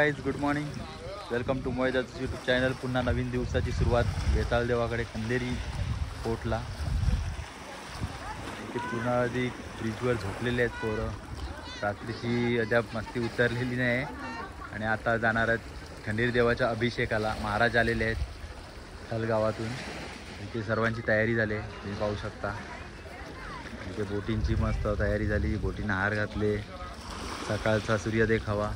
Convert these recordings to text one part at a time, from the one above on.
Guys, good morning. Welcome to मोयदाचं YouTube channel. पुन्हा नवीन दिवसाची सुरुवात. वेताळ देवाकडे खंदेरी पोर्टला. इथे पूर्ण आधी ब्रिजवर झोपलेले आहेत पोरं. रात्रीची अद्याप मस्ती उतरलेली नाही आणि आता जाणार आहेत खंडेरी देवाच्या अभिषेकाला. महाराज आलेले आहेत हलगावातून. इथे सर्वांची तयारी झाली, तुम्ही पाहू शकता. इथे बोटींची मस्त तयारी झाली, बोटींना हार घातले. सकाळचा सूर्योदय खावा.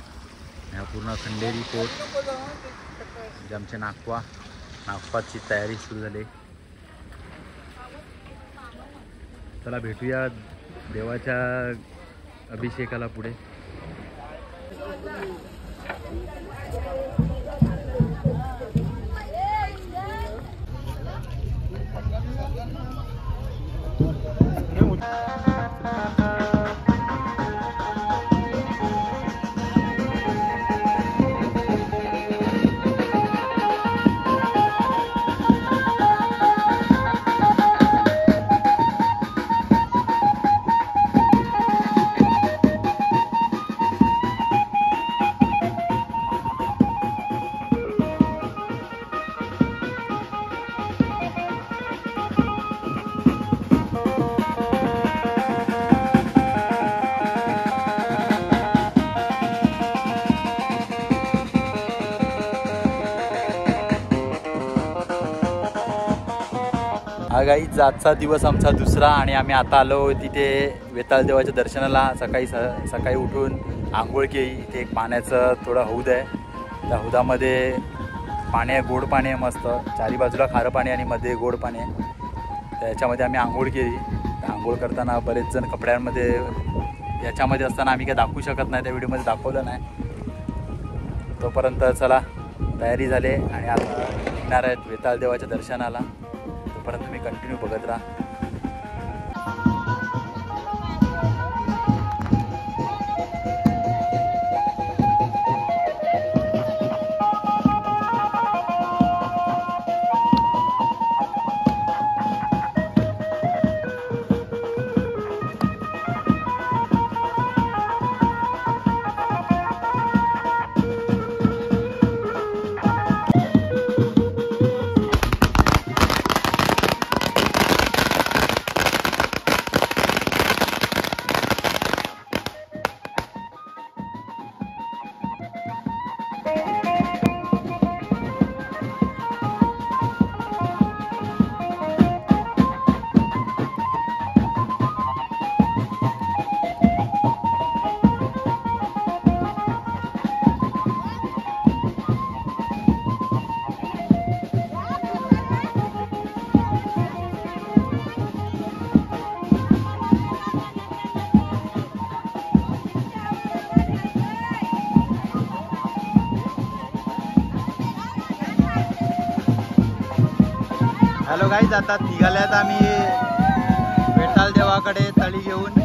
ह्या पूर्ण खंडेरी पोर्ट म्हणजे आमचे नागपाची तयारी सुरू झाली. चला भेटूया देवाच्या अभिषेकाला पुढे. हा गाईज, आजचा दिवस आमचा दुसरा आणि आम्ही आता आलो तिथे वेताळ देवाच्या दर्शनाला. सकाळी उठून आंघोळ केली. इथे एक पाण्याचं थोडं हौद आहे. त्या हौदामध्ये पाणी आहे, गोड पाणी आहे मस्त. चारी बाजूला खारं पाणी आणि मध्ये गोड पाणी आहे. त्याच्यामध्ये आम्ही आंघोळ केली. आंघोळ करताना बरेच जण कपड्यांमध्ये याच्यामध्ये असताना आम्ही काही दाखवू शकत नाही, त्या व्हिडिओमध्ये दाखवलं नाही. तोपर्यंत चला तयारी झाली आणि आता निघणार आहेत वेताळ देवाच्या दर्शनाला. तोपर्यंत तुम्ही कंटिन्यू बघत राहा. हॅलो गाईज, आता निघाल्यात आम्ही वेताळ देवाकडे तळी घेऊन.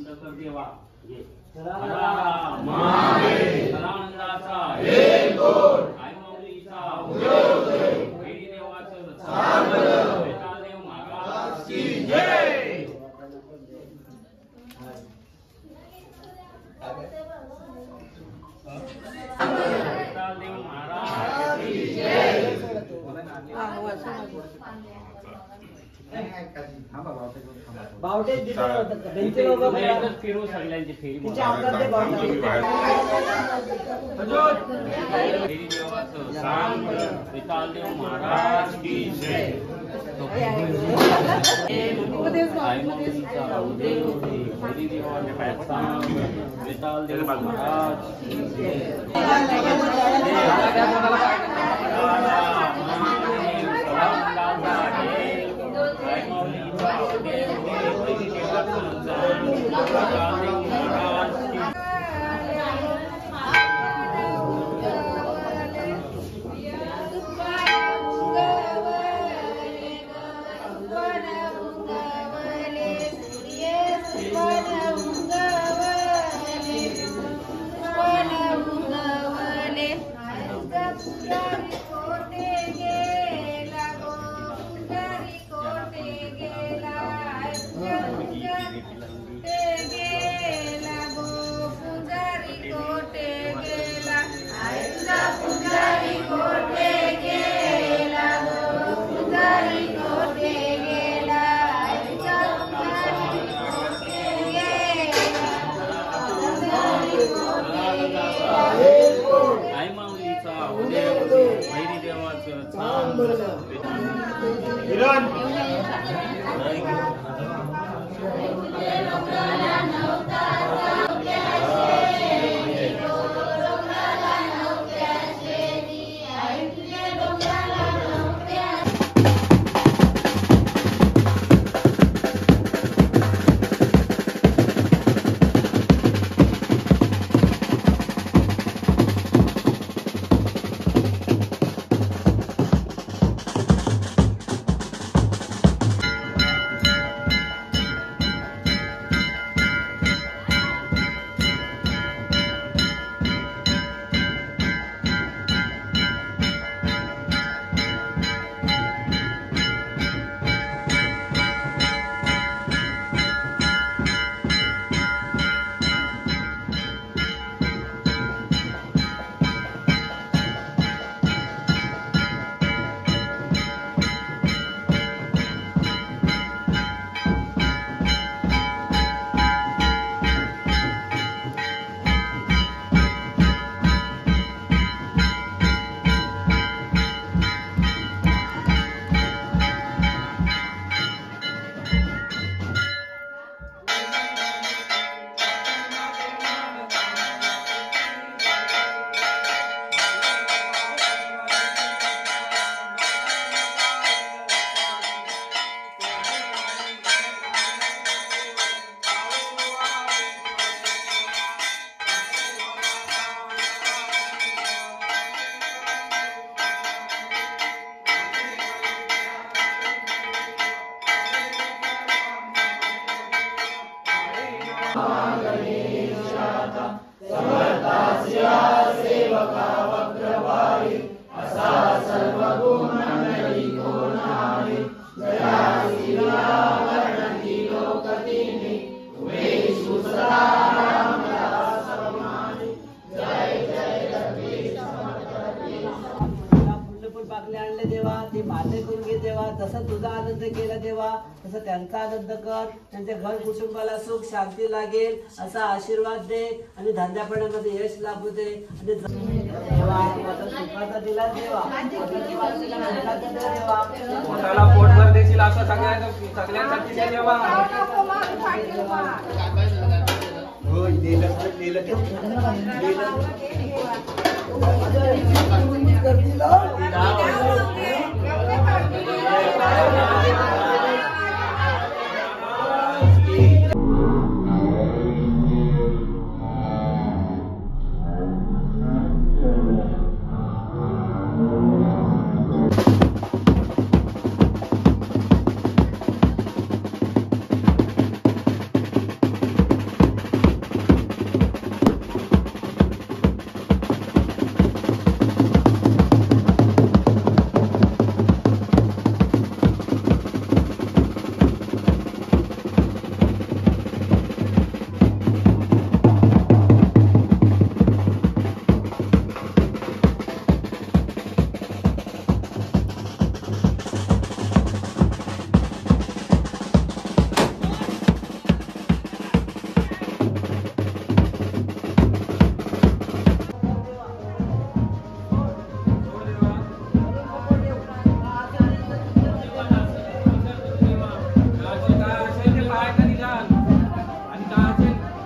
तर देवा सदानंदाचा एक गोड आई माऊलीचा वैरी देवाचं वेताळदेव महाराज की जय. वेताळदेव महाराज की जय. बावटे फिरू सगळ्यांची फेरी वितालदेव महाराज की जय. वितालदेव महाराज की जय. जसं तुझा आनंद केला देवा तसं त्यांचा आनंद कर. त्यांच्या घर कुटुंबाला सुख शांती लागेल असा आशीर्वाद दे आणि धंद्यापणामध्ये यश लाभू दे. आणि देवा सुखाचा दिला देवा पोटाला पोटभर देशील असं सगळ्यांसाठी देवा.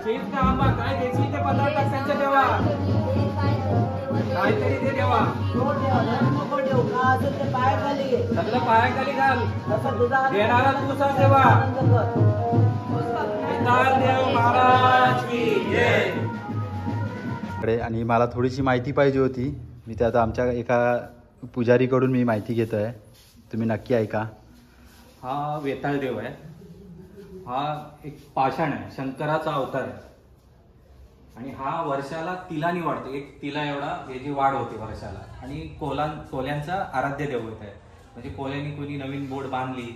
चीज का आंबा काय देशील ते पदार्थ त्यांच्या देवा काहीतरी ते देवा नको ठेवू का असेल ते पायाखाली घे. सगळं पायाखाली घाल तसं तुझा देणारा तू सांग देवा आनंद कर. देव महाराज की जय. आणि मला थोडीशी माहिती पाहिजे होती. मी ते आता आमच्या एका पुजारीकडून मी माहिती घेतो आहे, तुम्ही नक्की ऐका. हा वेताळ देव आहे. हा एक पाषाण आहे, शंकराचा अवतार आहे. आणि हा वर्षाला तिलानी वाढतो, एक तिला एवढा याची वाढ होते वर्षाला. आणि कोल्यांचा आराध्य देवत आहे. म्हणजे कोल्यांनी कोणी नवीन बोट बांधली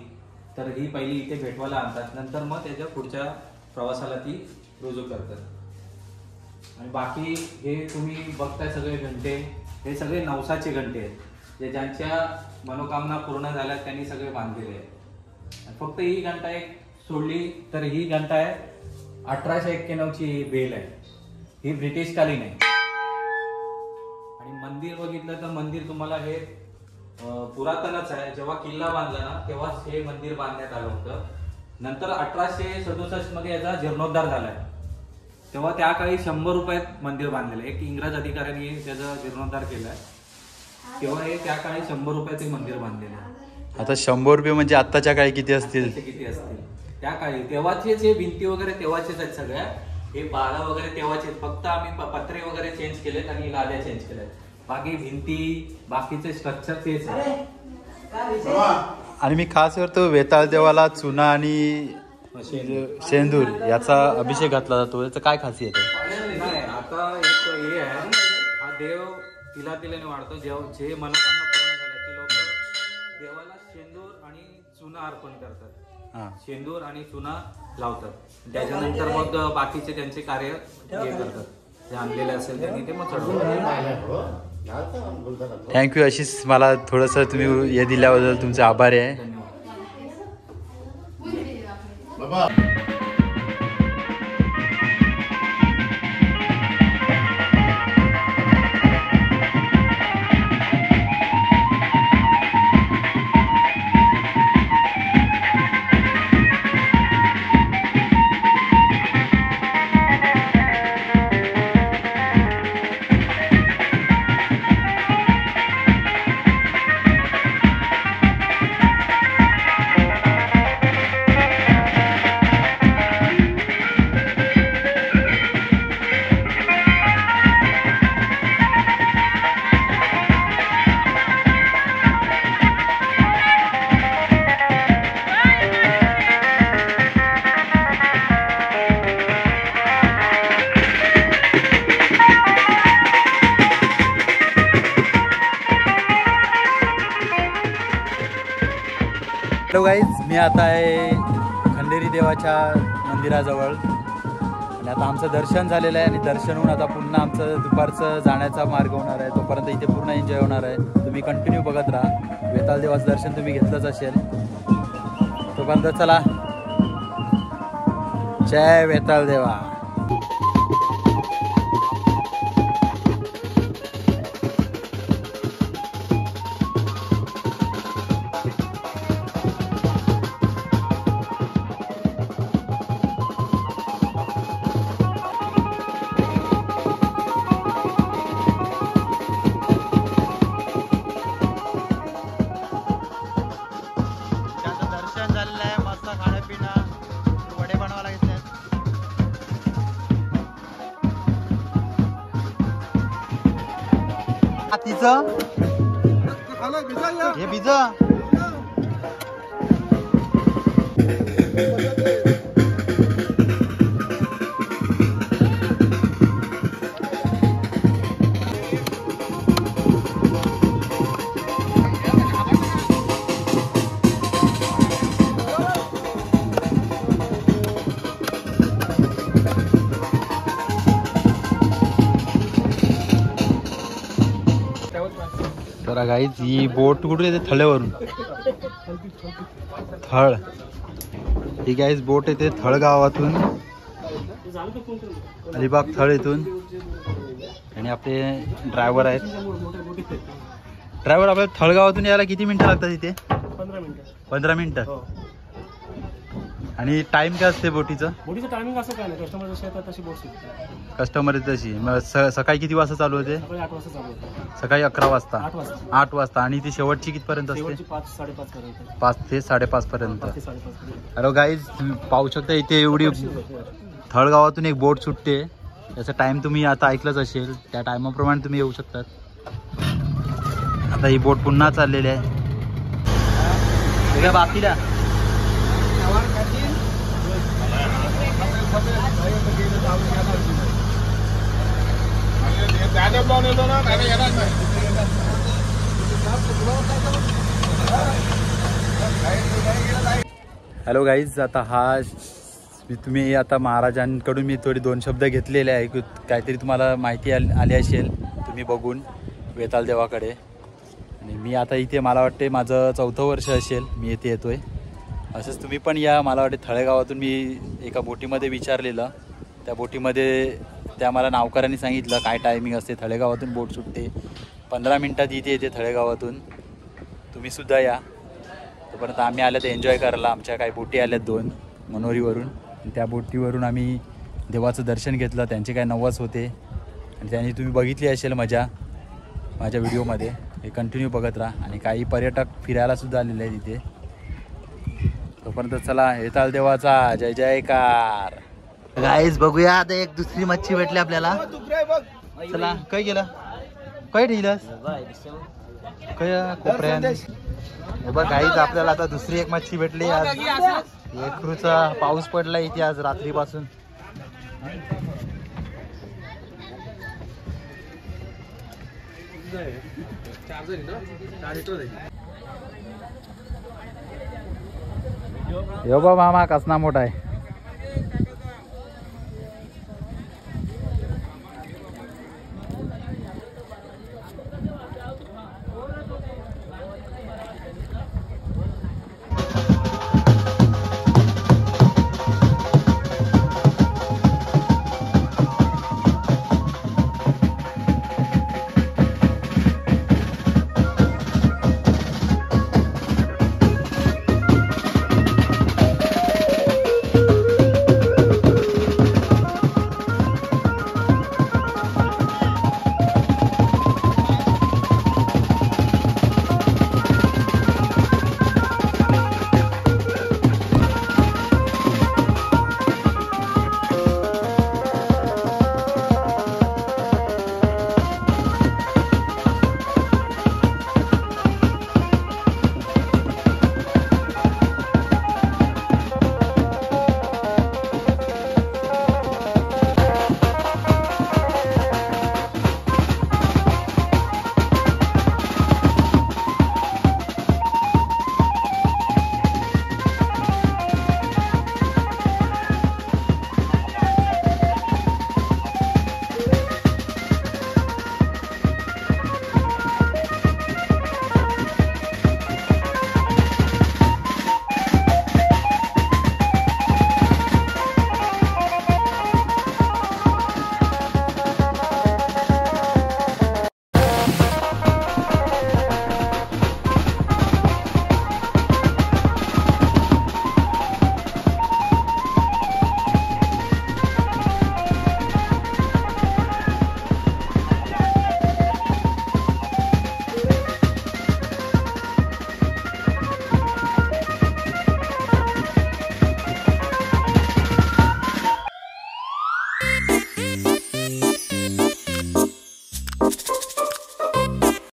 तर ही पहिली इथे भेटवायला आणतात, नंतर मग त्याच्या पुढच्या प्रवासाला ती रुजू करतात. आणि बाकी हे तुम्ही बघताय सगळे घंटे, हे सगळे नवसाचे घंटे आहेत, जे ज्यांच्या मनोकामना पूर्ण झाल्या त्यांनी सगळे बांधलेले आहेत. फक्त ही घंटा एक सोडली तर ही घंटा आहे 1891ची ही बेल आहे. ही ब्रिटिशकालीन आहे. आणि मंदिर बघितलं तर मंदिर तुम्हाला हे पुरातनच आहे. जेव्हा किल्ला बांधला ना तेव्हाच हे मंदिर बांधण्यात आलं होतं. नंतर 1867 मध्ये याचा जीर्णोद्धार झालाय. तेव्हा त्या काळी 100 रुपयात मंदिर बांधलेलं. एक इंग्रज अधिकाऱ्यांनी त्याचा जीर्णोद्धार केलाय. तेव्हा हे त्या काळी 100 रुपयाचे मंदिर बांधलेलं आहे. आता 100 रुपये म्हणजे आत्ताच्या काळी किती असतील? किती असतील त्या काळी? तेव्हाचेच हे भिंती वगैरे तेव्हाचेच आहेत सगळ्या. हे बाळा वगैरे तेव्हाचे, फक्त आम्ही पत्रे वगैरे चेंज केलेत आणि लाद्या चेंज केल्यात. बाकी भिंती बाकीचे स्ट्रक्चर तेच आहे. काय विषय? आणि मी खास करतो वेताळ देवाला चुना आणि शेंदूर याचा अभिषेक घातला जातो. याचं काय खासियत आहे? नाही, आता एक हे आहे, हा देव तिलाने वाढतो. जे मनोकामना पूर्ण झाल्या ते लोक देवाला शेंदूर आणि चुना अर्पण करतात. शेंदूर आणि चुना लावतात. त्याच्यानंतर मग बाकीचे त्यांचे कार्य हे करतात. जे आणलेले असेल त्यांनी ते मग चढवतात. थँक्यू. अशीच मला थोडंसं तुम्ही हे दिल्याबद्दल तुमचे आभारी आहे. धन्यवाद. हॅलो गाईज, मी आता आहे खंडेरी देवाच्या मंदिराजवळ. आणि आता आमचं दर्शन झालेलं आहे आणि दर्शन होऊन आता पुन्हा आमचं दुपारचं जाण्याचा मार्ग होणार आहे. तोपर्यंत इथे पूर्ण एन्जॉय होणार आहे. तुम्ही कंटिन्यू बघत राहा. वेताळ देवाचं दर्शन तुम्ही घेतलंच असेल. तोपर्यंत चला, जय वेताळ देवा. हे बीज तर गाईज ही बोट कुठे येते? थळेवरून. थळ ही गाईज बोट येते थळ गावातून, अलिबाग थळ येथून. आणि आपले ड्रायव्हर आहेत. ड्रायव्हर आपल्याला थळ गावातून यायला किती मिनिटं लागतात इथे? 15 मिनिटं. आणि टाइम काय असते बोटीचं? बोटीचं टायमिंग असं काय नाही, कस्टमर जसे येतात तशी बोट सुटते. कस्टमर तशी मग सकाळी किती वाजता चालू होते? सकाळी 8 वाजता चालू होतं. सकाळी 11 वाजता 8 वाजता 8 वाजता. आणि ती शेवटची कितीपर्यंत असते? शेवटची 5-5:30 पर्यंत. 5 ते 5:30 पर्यंत. 5 ते 5:30 पर्यंत. हॅलो गाईज, पाहू शकता इथे एवढी थळगावातून एक बोट सुटते. त्याचा टाइम तुम्ही आता ऐकलंच असेल, त्या टायमाप्रमाणे तुम्ही येऊ शकतात. आता ही बोट पुन्हा चाललेली आहे. बाकीला हॅलो गाईज, आता हा तुम्ही आता महाराजांकडून मी थोडी 2 शब्द घेतलेले आहे. काहीतरी तुम्हाला माहिती आली असेल तुम्ही बघून वेताळ देवाकडे. आणि मी आता इथे मला वाटते माझं 4थं वर्ष असेल मी इथे येतोय. असंच तुम्ही पण या. मला वाटते थळेगावातून मी एका बोटीमध्ये विचारलेलं, त्या बोटीमध्ये त्या मला नावकरांनी सांगितलं काय टायमिंग असते. थळेगावातून बोट सुटते, 15 मिनटात इथे येते थळेगावातून. तुम्हीसुद्धा या. तोपर्यंत आम्ही आल्या तर एन्जॉय करायला. आमच्या काही बोटी आल्यात 2 मनोरीवरून. त्या बोटीवरून आम्ही देवाचं दर्शन घेतलं. त्यांचे काय नवस होते आणि त्यांनी तुम्ही बघितली असेल मजा माझ्या व्हिडिओमध्ये. हे कंटिन्यू बघत राहा. आणि काही पर्यटक फिरायलासुद्धा आलेले आहेत इथे. तोपर्यंत चला, वेताळ देवाचा जय जयकार. गाईज बघूया आता एक दुसरी मच्छी भेटली आपल्याला. चला, काय गेलं काय ठेवलंस काय कोपऱ्यात? हे बघ गाईज, आपल्याला आता दुसरी एक मच्छी भेटली. आज एकरूचा पाऊस पडला इथे आज रात्रीपासून. यो बा मामा कसना मोठा आहे.